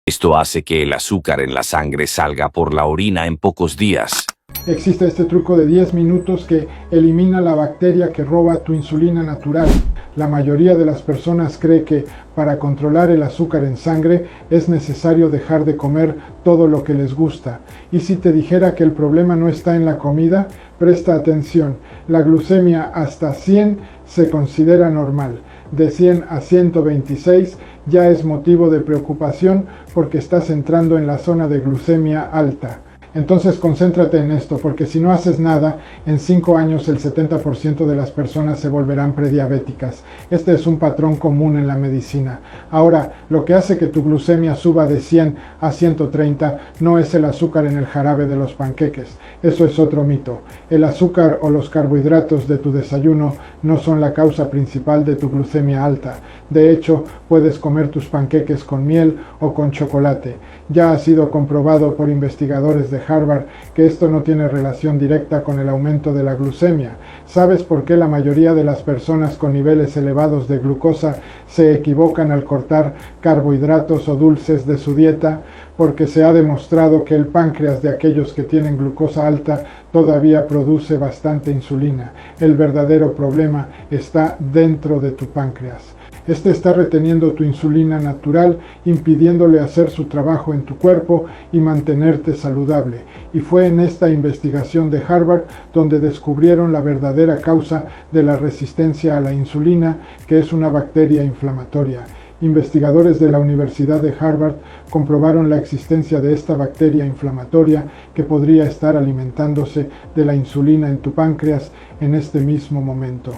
Esto hace que el azúcar en la sangre salga por la orina en pocos días. Existe este truco de 10 minutos que elimina la bacteria que roba tu insulina natural. La mayoría de las personas cree que para controlar el azúcar en sangre es necesario dejar de comer todo lo que les gusta. Y si te dijera que el problema no está en la comida, presta atención. La glucemia hasta 100 se considera normal. De 100 a 126 ya es motivo de preocupación porque estás entrando en la zona de glucemia alta. Entonces concéntrate en esto, porque si no haces nada, en 5 años el 70% de las personas se volverán prediabéticas. Este es un patrón común en la medicina. Ahora, lo que hace que tu glucemia suba de 100 a 130 no es el azúcar en el jarabe de los panqueques. Eso es otro mito. El azúcar o los carbohidratos de tu desayuno no son la causa principal de tu glucemia alta. De hecho, puedes comer tus panqueques con miel o con chocolate. Ya ha sido comprobado por investigadores de Harvard que esto no tiene relación directa con el aumento de la glucemia. ¿Sabes por qué la mayoría de las personas con niveles elevados de glucosa se equivocan al cortar carbohidratos o dulces de su dieta? Porque se ha demostrado que el páncreas de aquellos que tienen glucosa alta todavía produce bastante insulina. El verdadero problema está dentro de tu páncreas. Este está reteniendo tu insulina natural, impidiéndole hacer su trabajo en tu cuerpo y mantenerte saludable. Y fue en esta investigación de Harvard donde descubrieron la verdadera causa de la resistencia a la insulina, que es una bacteria inflamatoria. Investigadores de la Universidad de Harvard comprobaron la existencia de esta bacteria inflamatoria que podría estar alimentándose de la insulina en tu páncreas en este mismo momento.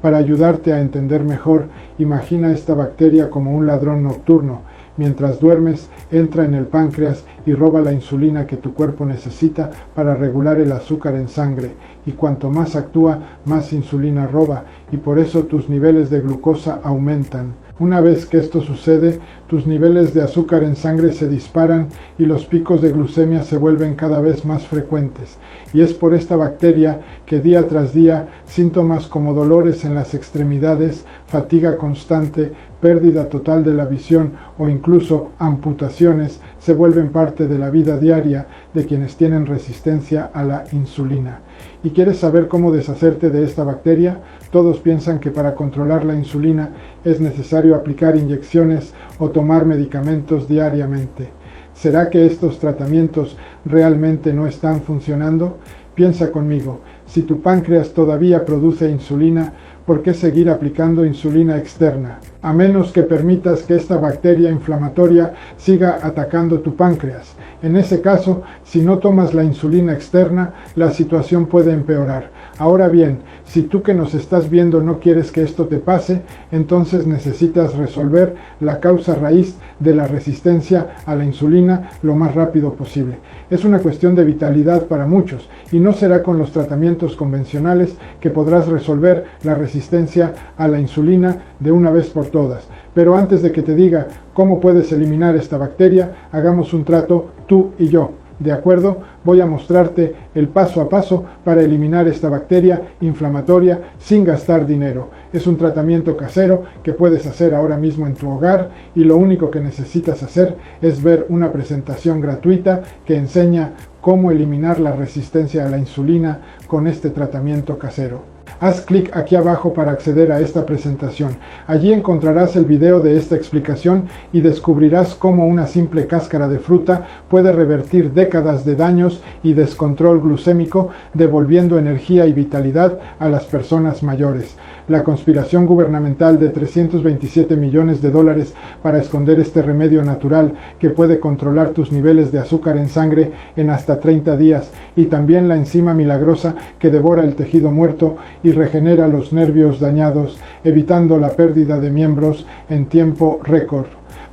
Para ayudarte a entender mejor, imagina esta bacteria como un ladrón nocturno. Mientras duermes, entra en el páncreas y roba la insulina que tu cuerpo necesita para regular el azúcar en sangre. Y cuanto más actúa, más insulina roba, y por eso tus niveles de glucosa aumentan. Una vez que esto sucede, tus niveles de azúcar en sangre se disparan y los picos de glucemia se vuelven cada vez más frecuentes. Y es por esta bacteria que día tras día síntomas como dolores en las extremidades, fatiga constante, pérdida total de la visión o incluso amputaciones se vuelven parte de la vida diaria de quienes tienen resistencia a la insulina. ¿Y quieres saber cómo deshacerte de esta bacteria? Todos piensan que para controlar la insulina es necesario aplicar inyecciones o tomar medicamentos diariamente. ¿Será que estos tratamientos realmente no están funcionando? Piensa conmigo, si tu páncreas todavía produce insulina, ¿por qué seguir aplicando insulina externa? A menos que permitas que esta bacteria inflamatoria siga atacando tu páncreas. En ese caso, si no tomas la insulina externa, la situación puede empeorar. Ahora bien, si tú que nos estás viendo no quieres que esto te pase, entonces necesitas resolver la causa raíz de la resistencia a la insulina lo más rápido posible. Es una cuestión de vitalidad para muchos y no será con los tratamientos convencionales que podrás resolver la resistencia a la insulina de una vez por todas. Pero antes de que te diga cómo puedes eliminar esta bacteria, hagamos un trato tú y yo. ¿De acuerdo? Voy a mostrarte el paso a paso para eliminar esta bacteria inflamatoria sin gastar dinero. Es un tratamiento casero que puedes hacer ahora mismo en tu hogar y lo único que necesitas hacer es ver una presentación gratuita que enseña cómo eliminar la resistencia a la insulina con este tratamiento casero. Haz clic aquí abajo para acceder a esta presentación. Allí encontrarás el video de esta explicación y descubrirás cómo una simple cáscara de fruta puede revertir décadas de daños y descontrol glucémico, devolviendo energía y vitalidad a las personas mayores. La conspiración gubernamental de 327 millones de dólares para esconder este remedio natural que puede controlar tus niveles de azúcar en sangre en hasta 30 días y también la enzima milagrosa que devora el tejido muerto y regenera los nervios dañados, evitando la pérdida de miembros en tiempo récord.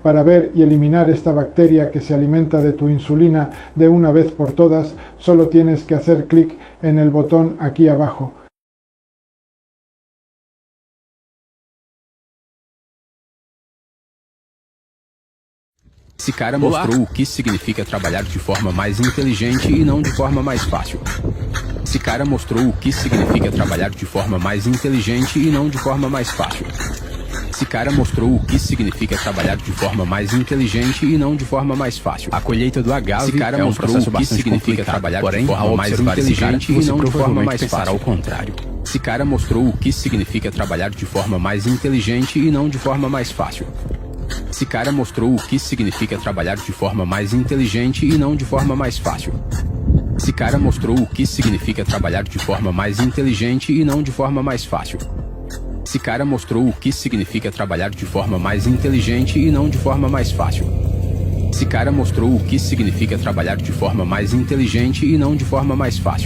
Para ver y eliminar esta bacteria que se alimenta de tu insulina de una vez por todas, solo tienes que hacer clic en el botón aquí abajo. Esse cara mostrou o que significa trabalhar de forma mais inteligente e não de forma mais fácil. Esse cara mostrou o que significa trabalhar de forma mais inteligente e não de forma mais fácil. Esse cara mostrou o que significa trabalhar de forma mais inteligente e não de forma mais fácil. A colheita do agave Esse cara é um mostrou processo o que bastante significa trabalhar porém, de forma ao mais observar esse cara, inteligente e você não de forma provavelmente mais pensará fácil. ao contrário. Esse cara mostrou o que significa trabalhar de forma mais inteligente e não de forma mais fácil. Esse cara mostrou o que significa trabalhar de forma mais inteligente e não de forma mais fácil. Esse cara mostrou o que significa trabalhar de forma mais inteligente e não de forma mais fácil. Esse cara mostrou o que significa trabalhar de forma mais inteligente e não de forma mais fácil. Esse cara mostrou o que significa trabalhar de forma mais inteligente e não de forma mais fácil.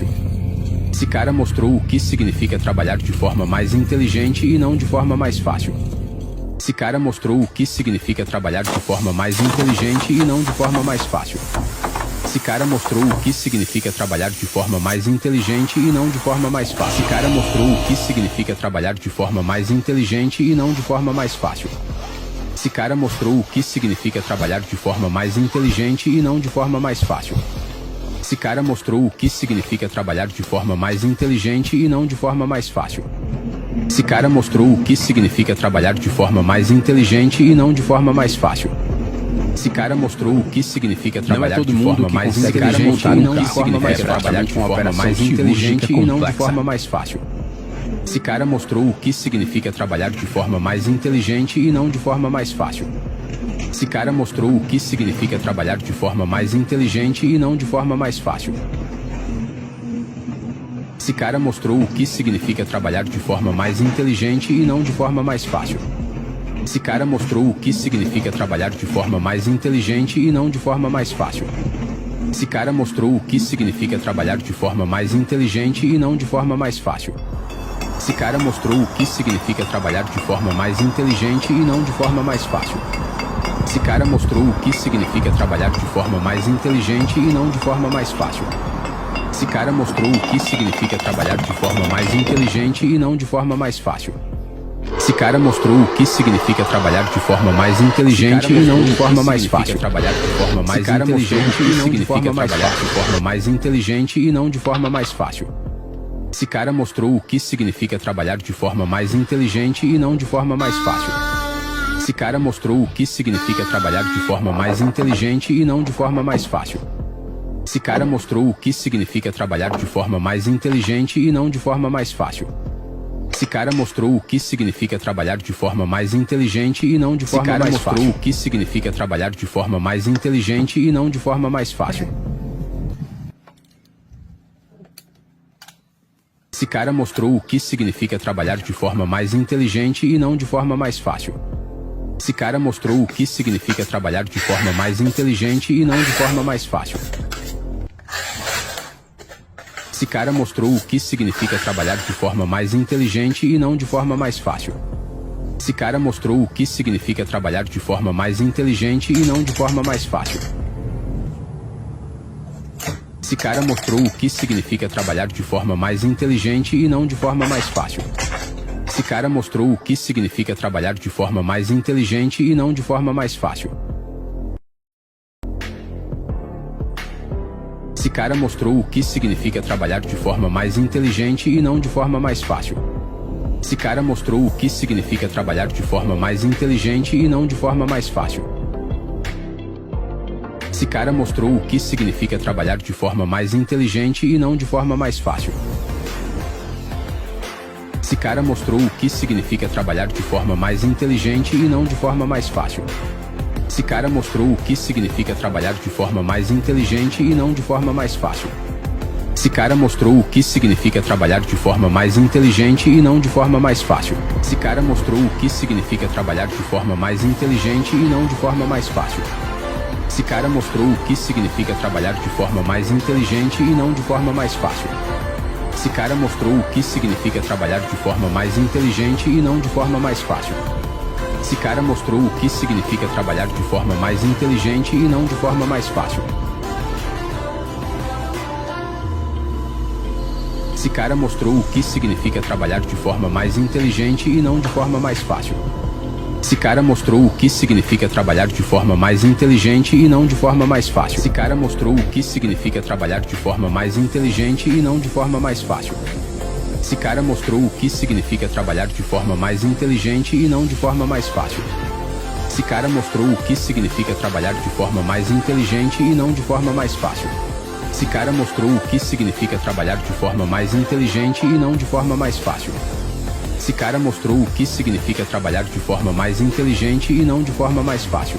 Esse cara mostrou o que significa trabalhar de forma mais inteligente e não de forma mais fácil. Esse cara mostrou o que significa trabalhar de forma mais inteligente e não de forma mais fácil. Esse cara mostrou o que significa trabalhar de forma mais inteligente e não de forma mais fácil. Esse cara mostrou o que significa trabalhar de forma mais inteligente e não de forma mais fácil. Esse cara mostrou o que significa trabalhar de forma mais inteligente e não de forma mais fácil. Esse cara mostrou o que significa trabalhar de forma mais inteligente e não de forma mais fácil. Esse cara mostrou o que significa trabalhar de forma mais inteligente e não de forma mais fácil. Esse cara mostrou o que significa trabalhar de forma mais inteligente e não de forma mais trabalhar de forma mais inteligente e não de forma mais fácil. Esse cara mostrou o que significa trabalhar de forma mais inteligente e não de forma mais fácil. Esse cara mostrou o que significa trabalhar de forma mais inteligente e não de forma mais fácil. Esse cara mostrou o que significa trabalhar de forma mais inteligente e não de forma mais fácil. Esse cara mostrou o que significa trabalhar de forma mais inteligente e não de forma mais fácil. Esse cara mostrou o que significa trabalhar de forma mais inteligente e não de forma mais fácil. Esse cara mostrou o que significa trabalhar de forma mais inteligente e não de forma mais fácil. Esse cara mostrou o que significa trabalhar de forma mais inteligente e não de forma mais fácil. Esse cara mostrou o que significa trabalhar de forma mais inteligente e não de forma mais fácil. Esse cara mostrou o que significa trabalhar de forma mais inteligente e não de forma mais fácil. Trabalhar de forma mais inteligente e não de forma mais fácil. De forma mais inteligente e não de forma mais fácil. Esse cara mostrou o que significa trabalhar de forma mais inteligente e não de forma mais fácil. Esse cara mostrou o que significa trabalhar de forma mais inteligente e não de forma mais fácil. Esse cara mostrou o que significa trabalhar de forma mais inteligente e não de forma mais fácil. Esse cara mostrou o que significa trabalhar de forma mais inteligente e não de forma mais fácil. Esse cara mostrou o que significa trabalhar de forma mais inteligente e não de forma mais fácil. Esse cara mostrou o que significa trabalhar de forma mais inteligente e não de forma mais fácil. Esse cara mostrou o que significa trabalhar de forma mais inteligente e não de forma mais fácil. Esse cara mostrou o que significa trabalhar de forma mais inteligente e não de forma mais fácil. Esse cara mostrou o que significa trabalhar de forma mais inteligente e não de forma mais fácil. Esse cara mostrou o que significa trabalhar de forma mais inteligente e não de forma mais fácil. Esse cara mostrou o que significa trabalhar de forma mais inteligente e não de forma mais fácil. Esse cara mostrou o que significa trabalhar de forma mais inteligente e não de forma mais fácil. Esse cara mostrou o que significa trabalhar de forma mais inteligente e não de forma mais fácil. Esse cara mostrou o que significa trabalhar de forma mais inteligente e não de forma mais fácil. Esse cara mostrou o que significa trabalhar de forma mais inteligente e não de forma mais fácil. Esse cara mostrou o que significa trabalhar de forma mais inteligente e não de forma mais fácil. Esse cara mostrou o que significa trabalhar de forma mais inteligente e não de forma mais fácil. Esse cara mostrou o que significa trabalhar de forma mais inteligente e não de forma mais fácil. Esse cara mostrou o que significa trabalhar de forma mais inteligente e não de forma mais fácil. Esse cara mostrou o que significa trabalhar de forma mais inteligente e não de forma mais fácil. Esse cara mostrou o que significa trabalhar de forma mais inteligente e não de forma mais fácil. Esse cara mostrou o que significa trabalhar de forma mais inteligente e não de forma mais fácil. Esse cara mostrou o que significa trabalhar de forma mais inteligente e não de forma mais fácil. Esse cara mostrou o que significa trabalhar de forma mais inteligente e não de forma mais fácil. Esse cara mostrou o que significa trabalhar de forma mais inteligente e não de forma mais fácil. Esse cara mostrou o que significa trabalhar de forma mais inteligente e não de forma mais fácil. Esse cara mostrou o que significa trabalhar de forma mais inteligente e não de forma mais fácil. Esse cara mostrou o que significa trabalhar de forma mais inteligente e não de forma mais fácil.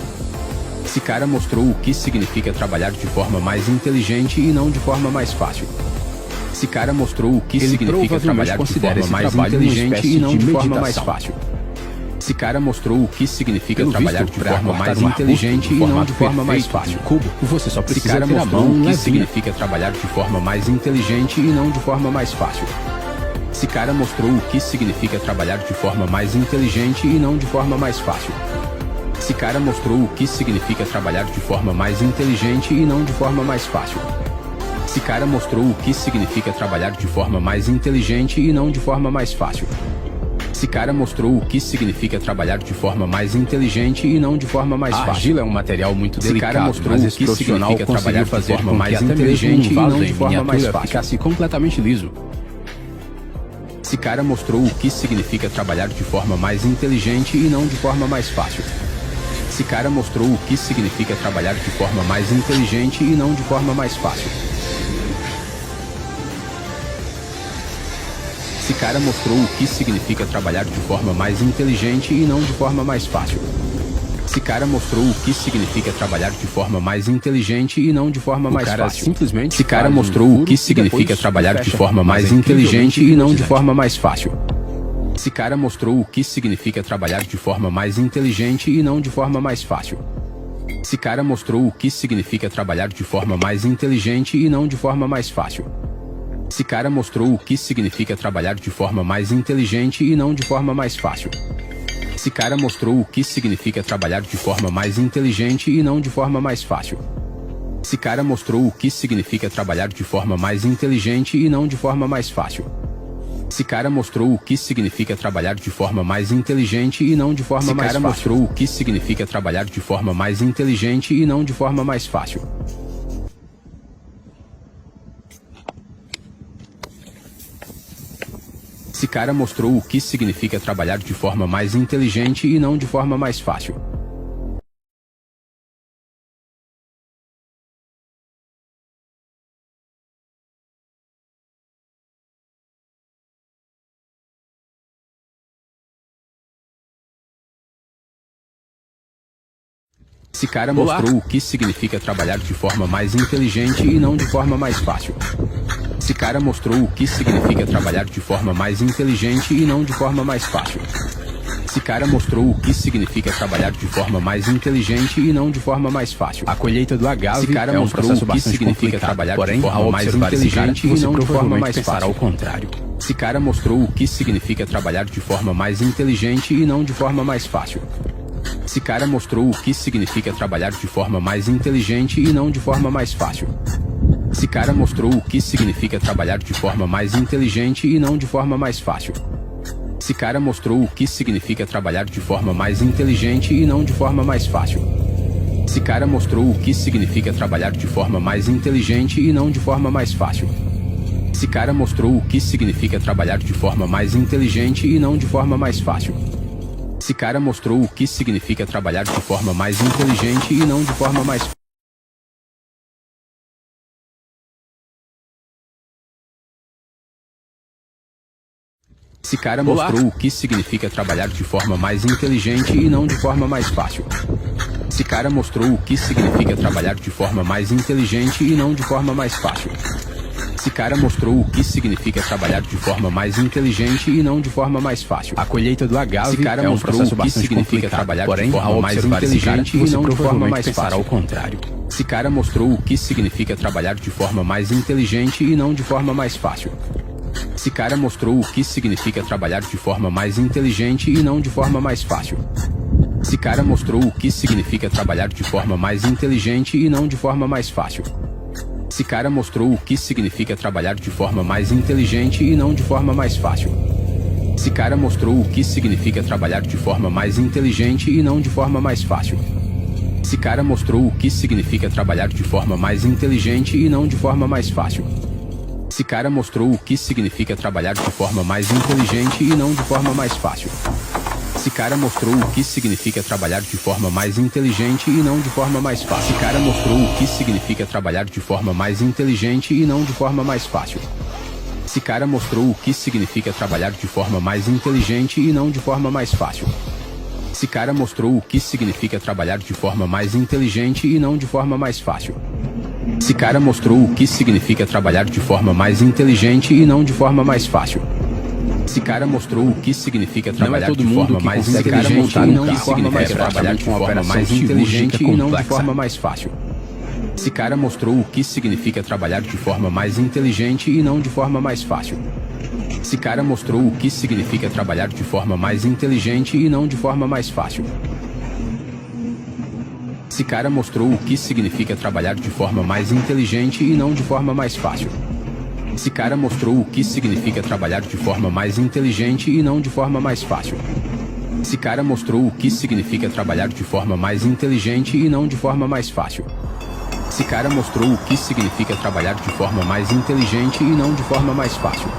Esse cara mostrou o que significa trabalhar de forma mais inteligente e não de forma mais fácil. Esse cara mostrou o que significa trabalhar de forma mais inteligente e não de forma mais fácil. Esse cara mostrou o que significa trabalhar de forma mais inteligente e não de forma mais fácil. Você só Esse precisa cara ter a mostrou mão o que levinha. significa trabalhar de forma mais inteligente e não de forma mais fácil. Esse cara mostrou o que significa trabalhar de forma mais inteligente e não de forma mais fácil. Esse cara mostrou o que significa trabalhar de forma mais inteligente e não de forma mais fácil. Esse cara mostrou o que significa trabalhar de forma mais inteligente e não de forma mais fácil. Esse cara mostrou o que significa trabalhar de forma mais inteligente e não de forma mais A fácil. argila é um material muito Esse delicado, cara mostrou mas o esse que profissional significa trabalhar conseguiu de fazer forma com mais que até mesmo inteligente um e vaso não de em forma mais miniatura fácil. ficasse completamente liso. Esse cara mostrou o que significa trabalhar de forma mais inteligente e não de forma mais fácil. Esse cara mostrou o que significa trabalhar de forma mais inteligente e não de forma mais fácil. Esse cara mostrou o que significa trabalhar de forma mais inteligente e não de forma mais fácil. Esse cara mostrou o que significa trabalhar de forma mais inteligente e não de forma mais fácil. Simplesmente Esse cara faz um mostrou o furo que e significa depois trabalhar de fecha. forma Mas mais é inteligente incrivelmente e não de velocidade. forma mais fácil. Esse cara mostrou o que significa trabalhar de forma mais inteligente e não de forma mais fácil. Esse cara mostrou o que significa trabalhar de forma mais inteligente e não de forma mais fácil. Esse cara mostrou o que significa trabalhar de forma mais inteligente e não de forma mais fácil. Esse cara mostrou o que significa trabalhar de forma mais inteligente e não de forma mais fácil. Esse cara mostrou o que significa trabalhar de forma mais inteligente e não de forma mais fácil. Esse cara mostrou o que significa trabalhar de forma mais inteligente e não de forma mais fácil. Esse cara mostrou o que significa trabalhar de forma mais inteligente e não de forma mais fácil. Esse cara mostrou o que significa trabalhar de forma mais inteligente e não de forma mais fácil. Esse cara mostrou o que significa trabalhar de forma mais inteligente e não de forma mais fácil. Esse cara mostrou o que significa trabalhar de forma mais inteligente e não de forma mais fácil. Esse cara mostrou o que significa trabalhar de forma mais inteligente e não de forma mais fácil. A colheita do agave Esse cara é um mostrou processo o que bastante significa complicado, trabalhar porém, de forma ao mais observar esse cara, inteligente e você não de forma provavelmente mais pensará fácil. ao contrário. Esse cara mostrou o que significa trabalhar de forma mais inteligente e não de forma mais fácil. Esse cara mostrou o que significa trabalhar de forma mais inteligente e não de forma mais fácil. Esse cara mostrou o que significa trabalhar de forma mais inteligente e não de forma mais fácil. Esse cara mostrou o que significa trabalhar de forma mais inteligente e não de forma mais fácil. Esse cara mostrou o que significa trabalhar de forma mais inteligente e não de forma mais fácil. Esse cara mostrou o que significa trabalhar de forma mais inteligente e não de forma mais fácil. Esse cara mostrou o que significa trabalhar de forma mais inteligente e não de forma mais fácil. Esse cara mostrou o que significa trabalhar de forma mais inteligente e não de forma mais fácil. Esse cara mostrou o que significa trabalhar de forma mais inteligente e não de forma mais fácil. Esse cara mostrou o que significa trabalhar de forma mais inteligente e não de forma mais fácil. A colheita do agave Esse cara é um mostrou processo o que bastante significa complicado, trabalhar porém, de forma ao mais observar esse cara, inteligente e você não de forma provavelmente mais pensará fácil. ao contrário. Esse cara mostrou o que significa trabalhar de forma mais inteligente e não de forma mais fácil. Esse cara mostrou o que significa trabalhar de forma mais inteligente e não de forma mais fácil. Esse cara mostrou o que significa trabalhar de forma mais inteligente e não de forma mais fácil. Esse cara mostrou o que significa trabalhar de forma mais inteligente e não de forma mais fácil. Esse cara mostrou o que significa trabalhar de forma mais inteligente e não de forma mais fácil. Esse cara mostrou o que significa trabalhar de forma mais inteligente e não de forma mais fácil. Esse Esse cara mostrou o que significa trabalhar de forma mais inteligente e não de forma mais fácil. Esse cara mostrou o que significa trabalhar de forma mais inteligente e não de forma mais fácil. Esse cara mostrou o que significa trabalhar de forma mais inteligente e não de forma mais fácil. Esse cara mostrou o que significa trabalhar de forma mais inteligente e não de forma mais fácil. Esse cara mostrou o que significa trabalhar de forma mais inteligente e não de forma mais fácil. Esse cara mostrou o que significa trabalhar de forma mais inteligente e não de forma mais fácil. Esse cara mostrou o que significa trabalhar de forma mais inteligente e não de forma mais trabalhar de forma mais inteligente e não de forma mais fácil. Esse cara mostrou o que significa trabalhar de forma mais inteligente e não de forma mais fácil. Esse cara mostrou o que significa trabalhar de forma mais inteligente e não de forma mais fácil. Esse cara mostrou o que significa trabalhar de forma mais inteligente e não de forma mais fácil. Esse cara mostrou o que significa trabalhar de forma mais inteligente e não de forma mais fácil. Esse cara mostrou o que significa trabalhar de forma mais inteligente e não de forma mais fácil. Esse cara mostrou o que significa trabalhar de forma mais inteligente e não de forma mais fácil.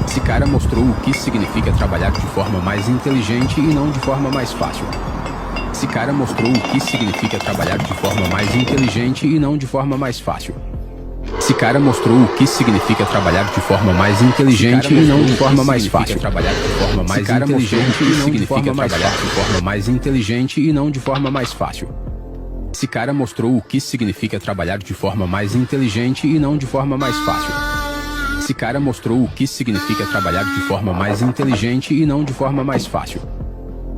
Esse cara mostrou o que significa trabalhar de forma mais inteligente e não de forma mais fácil. Esse cara mostrou o que significa trabalhar de forma mais inteligente e não de forma mais fácil. Esse cara mostrou o que significa trabalhar de forma mais inteligente e não de forma mais fácil. Trabalhar de forma mais inteligente e não de forma mais trabalhar de forma mais inteligente e não de forma mais fácil. Esse cara mostrou o que significa trabalhar de forma mais inteligente e não de forma mais fácil. Esse cara mostrou o que significa trabalhar de forma mais inteligente e não de forma mais fácil.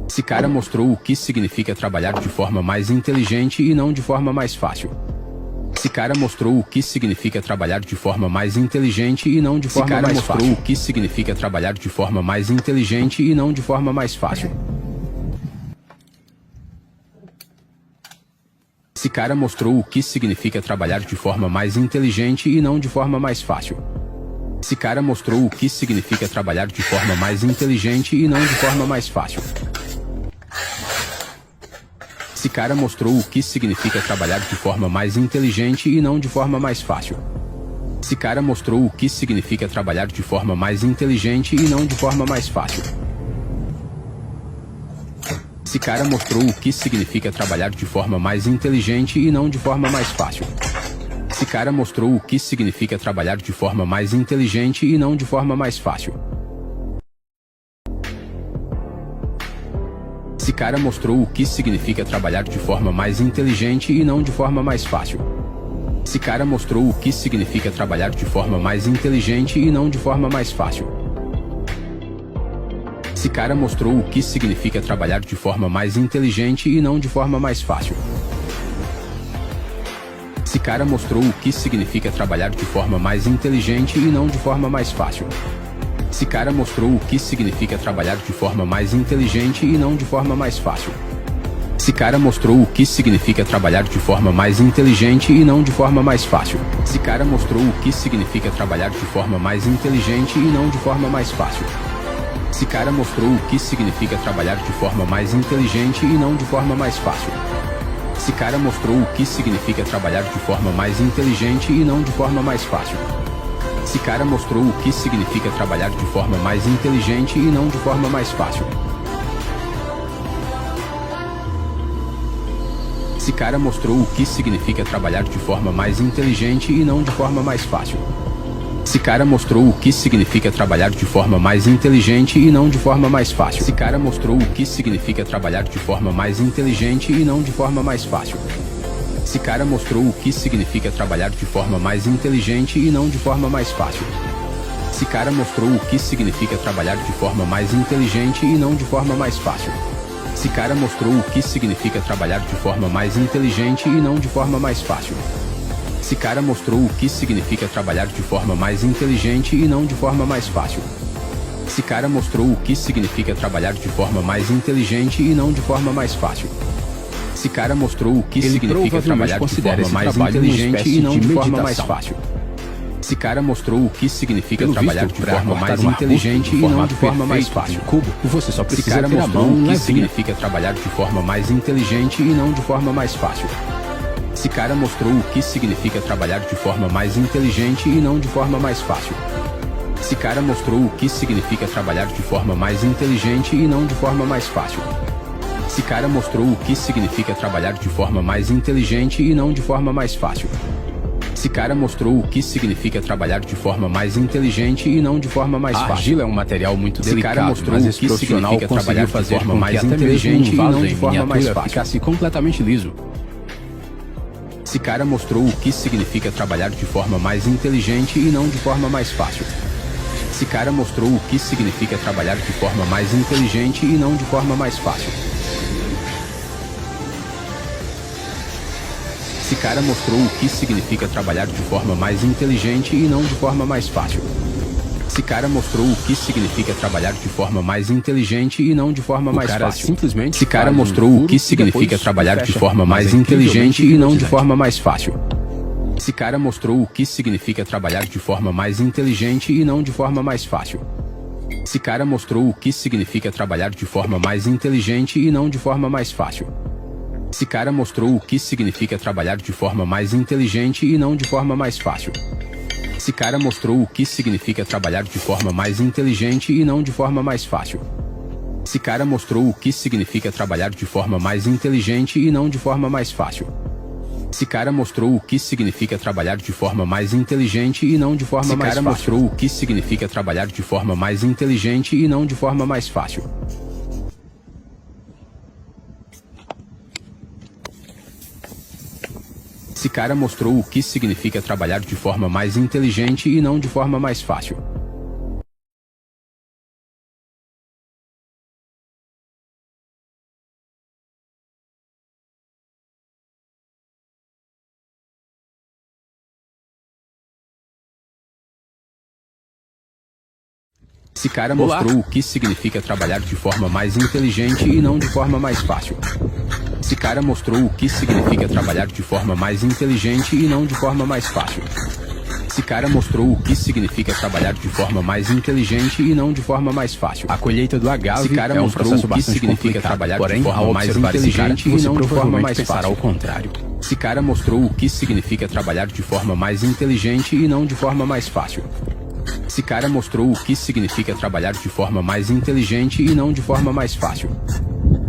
Esse cara mostrou o que significa trabalhar de forma mais inteligente e não de forma mais fácil. Esse cara mostrou o que significa trabalhar de forma mais inteligente e não de forma mais fácil. Esse cara mostrou o que significa trabalhar de forma mais inteligente e não de forma mais fácil. Esse cara mostrou o que significa trabalhar de forma mais inteligente e não de forma mais fácil. Esse cara mostrou o que significa trabalhar de forma mais inteligente e não de forma mais fácil. Esse cara mostrou o que significa trabalhar de forma mais inteligente e não de forma mais fácil. Esse cara mostrou o que significa trabalhar de forma mais inteligente e não de forma mais fácil. Esse cara mostrou o que significa trabalhar de forma mais inteligente e não de forma mais fácil. Esse cara mostrou o que significa trabalhar de forma mais inteligente e não de forma mais fácil. Esse cara mostrou o que significa trabalhar de forma mais inteligente e não de forma mais fácil. Esse cara mostrou o que significa trabalhar de forma mais inteligente e não de forma mais fácil. Esse cara mostrou o que significa trabalhar de forma mais inteligente e não de forma mais fácil. Esse cara mostrou o que significa trabalhar de forma mais inteligente e não de forma mais fácil. Esse cara mostrou o que significa trabalhar de forma mais inteligente e não de forma mais fácil. Esse cara mostrou o que significa trabalhar de forma mais inteligente e não de forma mais fácil. Esse cara mostrou o que significa trabalhar de forma mais inteligente e não de forma mais fácil. Esse cara mostrou o que significa trabalhar de forma mais inteligente e não de forma mais fácil. Esse cara mostrou o que significa trabalhar de forma mais inteligente e não de forma mais fácil. Esse cara mostrou o que significa trabalhar de forma mais inteligente e não de forma mais fácil. Esse cara mostrou o que significa trabalhar de forma mais inteligente e não de forma mais fácil. Esse cara mostrou o que significa trabalhar de forma mais inteligente e não de forma mais fácil. Esse cara mostrou o que significa trabalhar de forma mais inteligente e não de forma mais fácil. Esse cara mostrou o que significa trabalhar de forma mais inteligente e não de forma mais fácil. Esse cara mostrou o que significa trabalhar de forma mais inteligente e não de forma mais fácil. Esse cara mostrou o que significa trabalhar de forma mais inteligente e não de forma mais fácil. Esse cara mostrou o que significa trabalhar de forma mais inteligente e não de forma mais fácil. Esse cara mostrou o que significa trabalhar de forma mais inteligente e não de forma mais fácil. Esse cara mostrou o que significa trabalhar de forma mais inteligente e não de forma mais fácil. Esse cara mostrou o que significa trabalhar de forma mais inteligente e não de forma mais fácil. Você só Esse precisa cara ter a mostrou mão o que levinha. significa trabalhar de forma mais inteligente e não de forma mais fácil. Esse cara mostrou o que significa trabalhar de forma mais inteligente e não de forma mais fácil. Esse cara mostrou o que significa trabalhar de forma mais inteligente e não de forma mais fácil. Esse cara mostrou o que significa trabalhar de forma mais inteligente e não de forma mais fácil. Esse cara mostrou o que significa trabalhar de forma mais inteligente e não de forma mais fácil. A argila é um material muito delicado. Esse cara mostrou o que significa trabalhar de forma mais inteligente e não de forma mais fácil. Ficasse completamente liso. Esse cara mostrou o que significa trabalhar de forma mais inteligente e não de forma mais fácil. Esse cara mostrou o que significa trabalhar de forma mais inteligente e não de forma mais fácil. Esse cara mostrou o que significa trabalhar de forma mais inteligente e não de forma mais fácil. Esse cara mostrou o que significa trabalhar de forma mais inteligente e não de forma mais fácil. Simplesmente Esse cara mostrou o que significa trabalhar de forma mais inteligente e não de forma mais fácil. Esse cara mostrou o que significa trabalhar de forma mais inteligente e não de forma mais fácil. Esse cara mostrou o que significa trabalhar de forma mais inteligente e não de forma mais fácil. Esse cara mostrou o que significa trabalhar de forma mais inteligente e não de forma mais fácil. Esse cara mostrou o que significa trabalhar de forma mais inteligente e não de forma mais fácil. Esse cara mostrou o que significa trabalhar de forma mais inteligente e não de forma mais fácil. Esse cara mostrou o que significa trabalhar de forma mais inteligente e não de forma mais fácil. Esse cara mostrou o que significa trabalhar de forma mais inteligente e não de forma mais fácil. Esse cara mostrou o que significa trabalhar de forma mais inteligente e não de forma mais fácil. Esse cara mostrou o que significa trabalhar de forma mais inteligente e não de forma mais fácil. Esse cara mostrou o que significa trabalhar de forma mais inteligente e não de forma mais fácil. Esse cara mostrou o que significa trabalhar de forma mais inteligente e não de forma mais fácil. A colheita do agave Esse cara é um mostrou processo o que bastante significa complicado, trabalhar porém, de forma ao mais observar esse cara, inteligente e você não de forma provavelmente mais pensará fácil. ao contrário. Esse cara mostrou o que significa trabalhar de forma mais inteligente e não de forma mais fácil. Esse cara mostrou o que significa trabalhar de forma mais inteligente e não de forma mais fácil.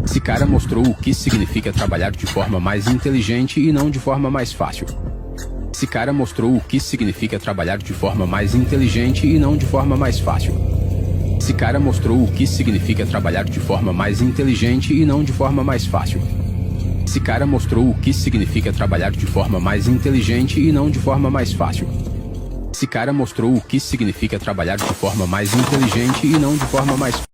Esse cara mostrou o que significa trabalhar de forma mais inteligente e não de forma mais fácil. Esse cara mostrou o que significa trabalhar de forma mais inteligente e não de forma mais fácil. Esse cara mostrou o que significa trabalhar de forma mais inteligente e não de forma mais fácil. Esse cara mostrou o que significa trabalhar de forma mais inteligente e não de forma mais fácil. Esse cara mostrou o que significa trabalhar de forma mais inteligente e não de forma mais fácil.